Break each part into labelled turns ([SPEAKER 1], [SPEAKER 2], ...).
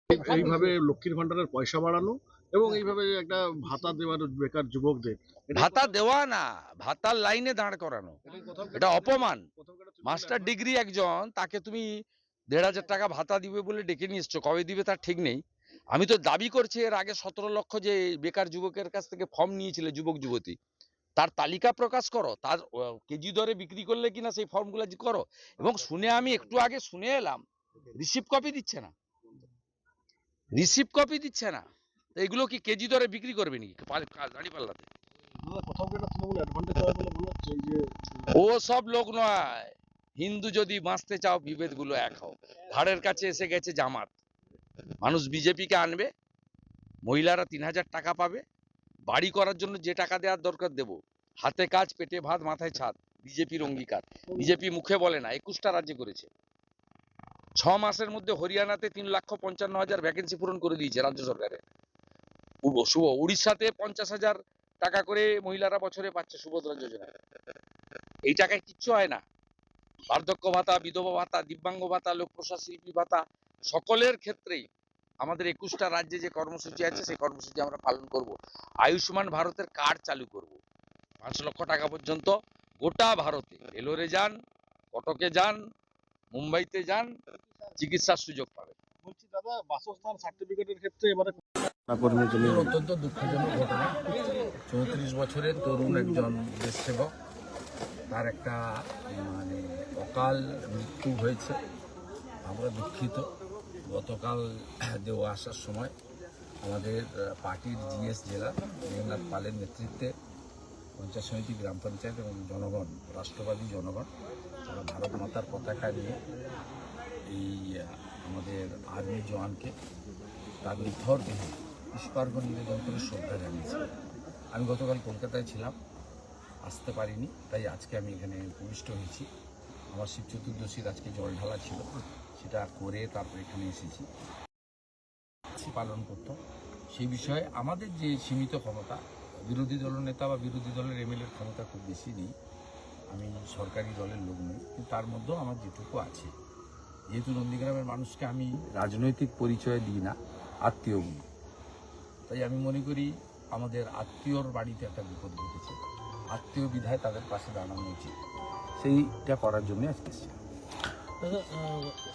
[SPEAKER 1] এইভাবে লক্ষ্মীর ভান্ডারের পয়সা বাড়ানো এবং এইভাবে একটা ভাতা দেওয়ার বেকার যুবকদের
[SPEAKER 2] ভাতা দেওয়া না, ভাতার লাইনে দাঁড় করানো, এটা অপমান। মাস্টার ডিগ্রি একজন, তাকে তুমি ১,৫০০ টাকা ভাতা দিবে বলে ডেকে নিয়ে এসছো, কবে দিবে তার ঠিক নেই। আমি তো দাবি করছি এর আগে ১৭ লক্ষ যে বেকার যুবকের কাছ থেকে ফর্ম নিয়েছিলে যুবক যুবতী, তার তালিকা প্রকাশ করো, তার কেজি দরে বিক্রি করলে কিনা সেই ফর্মগুলো করো। এবং শুনে আমি একটু আগে শুনে এলাম রিসিভ কপি দিচ্ছে না, রিসিভ কপি দিচ্ছে না। এগুলো কি কেজি দরে বিক্রি করবে নাকি দাঁড়িপাল্লাতে? ও সব লোক নয়। হিন্দু যদি বাঁচতে চাও বিভেদ গুলো এক হও। ঘাড়ের কাছে এসে গেছে জামাত, মানুষ বিজেপিকে আনবে, মহিলারা ৩,০০০ টাকা পাবে, বাড়ি করার জন্য যে টাকা দেওয়ার দরকার দেব, হাতে কাজ পেটে ভাত মাথায় ছাদ, বিজেপির অঙ্গীকার। বিজেপি মুখে বলে না, ২১টা রাজ্যে করেছে। ৬ মাসের মধ্যে হরিয়ানাতে ৩,৫৫,০০০ ভ্যাকেন্সি পূরণ করে দিয়েছে রাজ্য সরকারের। শুভ উড়িষ্যাতে ৫০,০০০ টাকা করে মহিলারা বছরে পাচ্ছে সুভদ্রা যোজনায়। এই টাকায় কিচ্ছু হয় না। বার্ধক্য ভাতা, বিধবা ভাতা, দিব্যাঙ্গ ভাতা, লোক প্রসাদ শিল্পী ভাতা, সকলের ক্ষেত্রেই আমাদের ২১টা রাজ্যে যে কর্মসূচি আছে সেই কর্মসূচি আমরা পালন করব। আয়ুষ্মান ভারতের কার্ড চালু করব, ৫ লক্ষ টাকা পর্যন্ত গোটা ভারতে এলোরে যান, কটকে যান, মুম্বাইতে যান, চিকিৎসার সুযোগ পাবেন।
[SPEAKER 1] বলছি দাদা, বাসস্থান সার্টিফিকেটের ক্ষেত্রে এবারে
[SPEAKER 3] অত্যন্ত দুঃখজনক ঘটনা। ৩৪ বছরের তরুণ একজন দেশসেবক, তার একটা অকাল মৃত্যু হয়েছে। আমরা দুঃখিত। গতকাল দেওয়া আসার সময় আমাদের পার্টির জিএস জেলা মেঘনাথ পালের নেতৃত্বে পঞ্চায়েত সমিতি, গ্রাম পঞ্চায়েত এবং জনগণ, রাষ্ট্রবাদী জনগণ, তারা ভারত মাতার পতাকা নিয়ে এই আমাদের আর্মি জওয়ানকে তার নিথর দেহে পুষ্পার্ঘ নিবেদন করে শ্রদ্ধা জানিয়েছে। আমি গতকাল কলকাতায় ছিলাম, আসতে পারিনি, তাই আজকে আমি এখানে উপবিষ্ট হয়েছি। আমার শিব চতুর্দশীর আজকে জল ঢালা ছিল, সেটা করে তারপর এখানে এসেছি পালন করতাম। সেই বিষয়ে আমাদের যে সীমিত ক্ষমতা, বিরোধী দলনেতা বা বিরোধী দলের এমএলএর ক্ষমতা খুব বেশি নেই, আমি সরকারি দলের লোক নই, কিন্তু তার মধ্যেও আমার যেটুকু আছে, যেহেতু নন্দীগ্রামের মানুষকে আমি রাজনৈতিক পরিচয় দিই না, আত্মীয় বলি, তাই আমি মনে করি আমাদের আত্মীয়র বাড়িতে একটা বিপদ ঘটেছে, আত্মীয় বিধায় তাদের পাশে দাঁড়ানো উচিত, সেইটা করার জন্য আজকে এসেছি।
[SPEAKER 4] দাদা,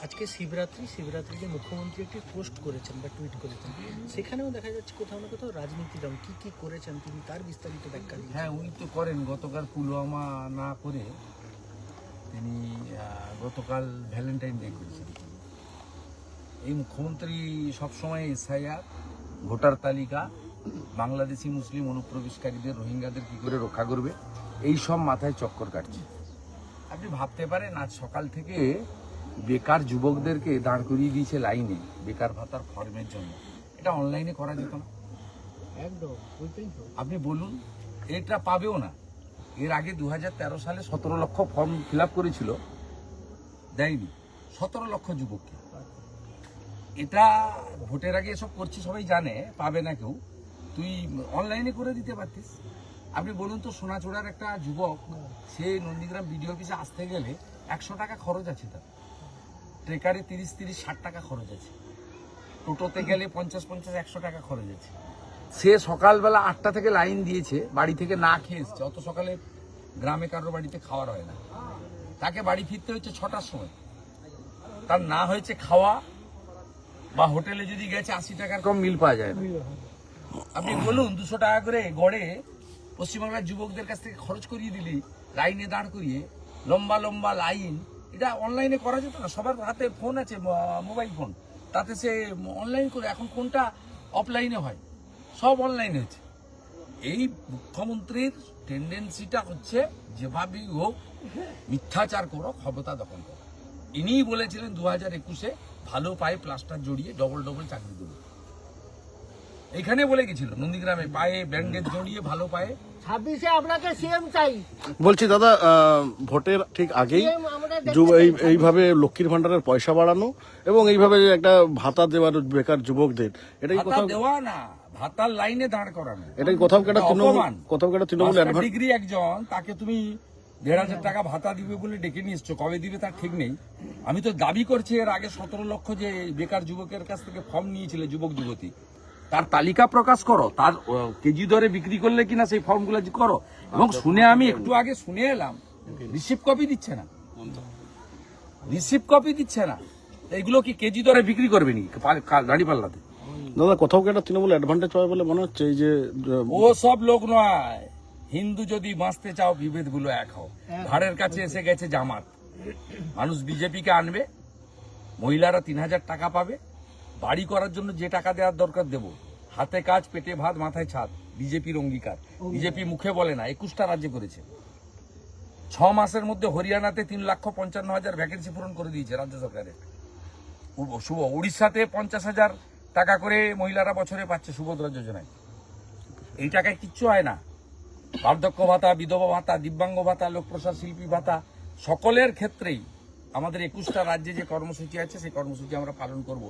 [SPEAKER 4] আজকে শিবরাত্রিতে মুখ্যমন্ত্রী একটি পোস্ট করেছেন বা টুইট করেছেন, সেখানেও দেখা যাচ্ছে কোথাও না কোথাও রাজনীতি রং কি করেছেন তিনি, তার বিস্তারিত ব্যাখ্যা দিন।
[SPEAKER 3] হ্যাঁ, উনি তো করেন। গতকাল পুলওয়ামা না করে তিনি গতকাল ভ্যালেন্টাইন ডে করেছেন। এই মুখ্যমন্ত্রী সবসময় এসআইআর, ভোটার তালিকা, বাংলাদেশি মুসলিম অনুপ্রবেশকারীদের, রোহিঙ্গাদের কী করে রক্ষা করবে, এই সব মাথায় চক্কর কাটছে। আপনি ভাবতে পারেন, আজ সকাল থেকে বেকার যুবকদেরকে দাঁড় করিয়ে দিয়েছে লাইনে বেকার ভাতার ফর্মের জন্য। এটা অনলাইনে করা যেত না?
[SPEAKER 4] একদম,
[SPEAKER 3] আপনি বলুন, এটা পাবেও না। এর আগে 2013 সালে 17 লক্ষ ফর্ম ফিল আপ করেছিল, দেয়নি 17 লক্ষ যুবককে। এটা ভোটের আগে এসব করছে, সবাই জানে, পাবে না কেউ। তুই অনলাইনে করে দিতে পারতিস। আপনি বলুন তো, সোনাচূড়ার একটা যুবক, সে নন্দীগ্রাম বিডিও অফিসে আসতে গেলে 100 টাকা খরচ আছে, তার ট্রেকারে 30-60 টাকা খরচ আছে, টোটোতে গেলে 50-100 টাকা খরচ আছে। সে সকালবেলা 8টা থেকে লাইন দিয়েছে, বাড়ি থেকে না খেয়ে এসছে। অত সকালে গ্রামে কারোর বাড়িতে খাওয়ার হয় না, তাকে বাড়ি ফিরতে হচ্ছে 6টার সময়। তার না হয়েছে খাওয়া, বা হোটেলে যদি গেছে 80 টাকার কম মিল পাওয়া যায় না। আপনি বলুন, 200 টাকা করে গড়ে পশ্চিমবাংলার যুবকদের কাছ থেকে খরচ করিয়ে দিলি, লাইনে দাঁড় করিয়ে, লম্বা লম্বা লাইন। এটা অনলাইনে করা যেত না? সবার হাতে ফোন আছে, মোবাইল ফোন, তাতে সে অনলাইন করে। এখন কোনটা অফলাইনে হয়? সব অনলাইনে হচ্ছে। এই মুখ্যমন্ত্রীর টেন্ডেন্সিটা হচ্ছে যেভাবেই হোক মিথ্যাচার করো, ক্ষমতা দখল করো। ইনিই বলেছিলেন 2021-এ ভালো পায়ে প্লাস্টার জড়িয়ে ডবল চাকরি দেবো। এখানে বলে গেছিল নন্দীগ্রামে, পায়ে ব্যান্ডেজ জড়িয়ে ভালো পায়ে।
[SPEAKER 4] 26-এ আপনাকে সিএম চাই।
[SPEAKER 1] বলছি দাদা, ভোটের ঠিক আগেই এইভাবে লক্ষ্মীর ভান্ডারের পয়সা বাড়ানো এবং এইভাবে একটা ভাতা দেওয়ার বেকার যুবকদের, এটাই
[SPEAKER 3] ভাতা দেওয়া না, ভাতার লাইনে দাঁড় করানো।
[SPEAKER 1] এটাই কোথাও কেটে তৃণমূল
[SPEAKER 3] ডিগ্রি একজন, তাকে তুমি 1,500 টাকা ভাতা দিবে বলে ডেকে নিয়ে এসছো, কবে দিবে তার ঠিক নেই। আমি তো দাবি করছি এর আগে 17 লক্ষ যে বেকার যুবকের কাছ থেকে ফর্ম নিয়েছিল যুবক যুবতী, তার তালিকা প্রকাশ করো, তার কেজি দরে বিক্রি করলে কিনা সেই ফর্মগুলো করো। এবং শুনে আমি একটু আগে শুনে এলাম রিসিভ কপি দিচ্ছে না, রিসিভ কপি দিচ্ছে না। এইগুলো কি কেজি দরে বিক্রি করবে নি গাড়ি পাল্লাতে?
[SPEAKER 1] দাদা কোথাও কি একটা তৃণমূল অ্যাডভান্টেজ পাবে বলে মনে হচ্ছে এই যে
[SPEAKER 3] ও সব লোক নয়, হিন্দু যদি বাঁচতে চাও বিভেদ গুলো এক হও। ঘাড়ের কাছে এসে গেছে জামাত, মানুষ বিজেপিকে আনবে, মহিলারা 3,000 টাকা পাবে, বাড়ি করার জন্য যে টাকা দেওয়ার দরকার দেব, হাতে কাজ পেটে ভাত মাথায় ছাদ, বিজেপির অঙ্গীকার। বিজেপি মুখে বলে না, 21টা রাজ্যে করেছে। 6 মাসের মধ্যে হরিয়ানাতে 3,55,000 ভ্যাকেন্সি পূরণ করে দিয়েছে রাজ্য সরকারের। শুভ উড়িষ্যাতে 50,000 টাকা করে মহিলারা বছরে পাচ্ছে সুভদ্রা যোজনায়। এই টাকায় কিচ্ছু হয় না। বার্ধক্য ভাতা, বিধবা ভাতা, দিব্যাঙ্গ ভাতা, লোকপ্রসাদ শিল্পী ভাতা, সকলের ক্ষেত্রেই আমাদের 21টা রাজ্যে যে কর্মসূচি আছে সেই কর্মসূচি আমরা পালন করব।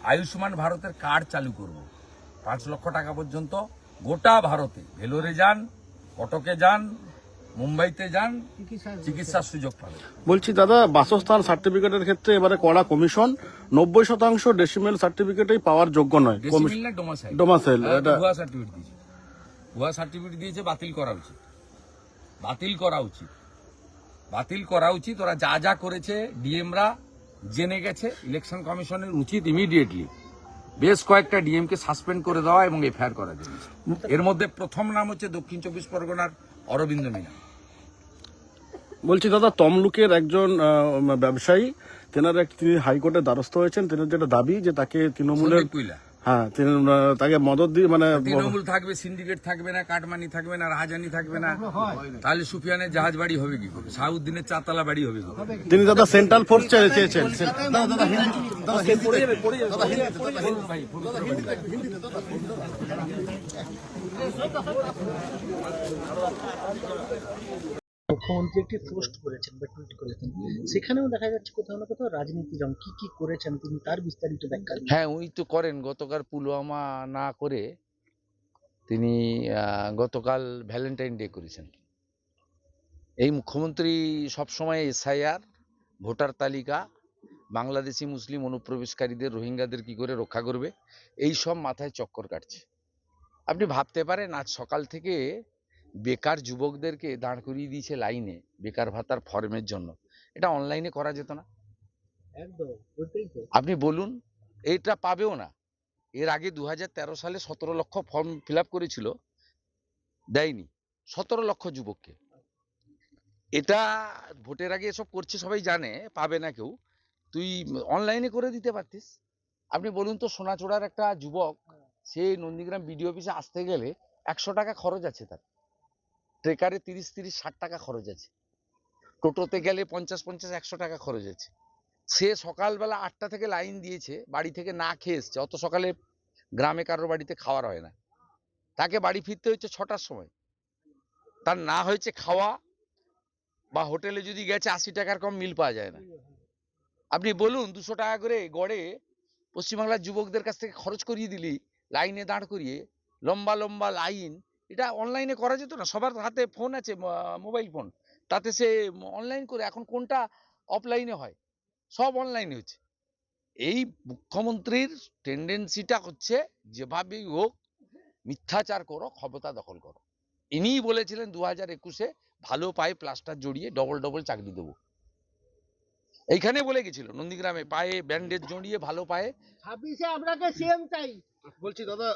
[SPEAKER 3] আয়ুষ্মান ভারতের কার্ড চালু করব, 5 লক্ষ টাকা পর্যন্ত গোটা ভারতে, ভেলোরে যান, কটকে যান, মুম্বাইতে যান, চিকিৎসার সুযোগ পাবে।
[SPEAKER 1] বলছি দাদা বাসস্থান সার্টিফিকেটের ক্ষেত্রে এবারে কড়া কমিশন, 90% ডেসিমেল সার্টিফিকেটেই পাওয়ার যোগ্য নয়।
[SPEAKER 3] ডেসিমেল না ডোমাসাইল?
[SPEAKER 1] ডোমাসাইল, এটা
[SPEAKER 3] ভুয়া সার্টিফিকেট দিয়েছে, ভুয়া সার্টিফিকেট দিয়েছে, বাতিল করা উচিত, বাতিল করা উচিত, বাতিল করা উচিত। ওরা যা যা করেছে ডিএমরা জেনে গেছে, ইলেকশন কমিশনের উচিত ইমিডিয়েটলি বেশ কয়েকটা ডিএম কে সাসপেন্ড করে দেওয়া এবং এফআইআর করা জন্য। এর মধ্যে প্রথম নাম হচ্ছে দক্ষিণ 24 পরগনার অরবিন্দ মিনা।
[SPEAKER 1] বলছি দাদা তমলুকের একজন ব্যবসায়ী, তিনি হাইকোর্টের দ্বারস্থ হয়েছেন। তেনার যেটা দাবি যে তাকে তৃণমূলের,
[SPEAKER 3] সন্দীপ কুইলা।
[SPEAKER 1] হ্যাঁ তাকে মদত দিয়ে মানে
[SPEAKER 3] তৃণমূল থাকবে, সিন্ডিকেট থাকবে না, কাটমানি থাকবে না, রাহাজানি থাকবে না, তাহলে সুফিয়ানের জাহাজ বাড়ি হবে কি করে, শাহাবুদ্দিনের 4 বাড়ি হবে কি করে?
[SPEAKER 1] তিনি দাদা সেন্ট্রাল ফোর্স চেয়েছেন।
[SPEAKER 4] মুখ্যমন্ত্রী একটি পোস্ট করেছেন বা টুইট করেছেন, সেখানেও দেখা যাচ্ছে কোথাও না কোথাও রাজনীতি রং। কি কি করেছেন তিনি তার বিস্তারিত ব্যাখ্যা দিন।
[SPEAKER 2] হ্যাঁ, উনি তো করেন। গতকাল পুলওয়ামা না করে তিনি গতকাল ভ্যালেন্টাইন ডে করেছেন। এই মুখ্যমন্ত্রী সবসময় এসআইআর, ভোটার তালিকা, বাংলাদেশি মুসলিম অনুপ্রবেশকারীদের, রোহিঙ্গাদের কি করে রক্ষা করবে, এই সব মাথায় চক্কর কাটছে। আপনি ভাবতে পারেন আজ সকাল থেকে বেকার যুবকদেরকে দাঁড় করিয়ে দিয়েছে লাইনে বেকার ভাতার ফর্মের জন্য। এটা অনলাইনে করা যেত না?
[SPEAKER 4] একদম ওইটাই তো।
[SPEAKER 2] আপনি বলুন, এইটা পাবেও না। এর আগে 2013 সালে 17 লক্ষ ফর্ম ফিল আপ করেছিল, দেয়নি 17 লক্ষ যুবককে। এটা ভোটের আগে এসব করছে, সবাই জানে, পাবে না কেউ। তুই অনলাইনে করে দিতে পারতিস। আপনি বলুন তো, সোনাচূড়ার একটা যুবক, সে নন্দীগ্রাম বিডিও অফিসে আসতে গেলে 100 টাকা খরচ আছে, তার ট্রেকারে 30-60 টাকা খরচ আছে, টোটোতে গেলে 50-100 টাকা খরচ আছে। সে সকালবেলা 8টা থেকে লাইন দিয়েছে, বাড়ি থেকে না খেয়ে এসছে। অত সকালে গ্রামে কারোর বাড়িতে খাওয়ার হয় না, তাকে বাড়ি ফিরতে হচ্ছে 6টার সময়। তার না হয়েছে খাওয়া, বা হোটেলে যদি গেছে 80 টাকার কম মিল পাওয়া যায় না। আপনি বলুন 200 টাকা করে গড়ে পশ্চিমবাংলার যুবকদের কাছ থেকে খরচ করিয়ে দিলি, লাইনে দাঁড় করিয়ে, লম্বা লম্বা লাইন। এটা অনলাইনে করা যেত না? সবার হাতে ফোন আছে, মোবাইল ফোন, তাতে সে অনলাইন করে। এখন কোনটা অফলাইনে হয়? সব অনলাইনে হচ্ছে। এই মুখ্যমন্ত্রীর টেন্ডেন্সিটা হচ্ছে যেভাবেই হোক মিথ্যাচার করো, ক্ষমতা দখল করো। ইনিই বলেছিলেন 2021-এ ভালো পায়ে প্লাস্টার জড়িয়ে ডবল ডবল চাকরি দেবো। এইখানে বলে গেছিল নন্দীগ্রামে, পায়ে ব্যান্ডেজ জড়িয়ে ভালো পায়ে।
[SPEAKER 4] 26-এ আপনাকে সিএম চাই।
[SPEAKER 1] বলছি দাদা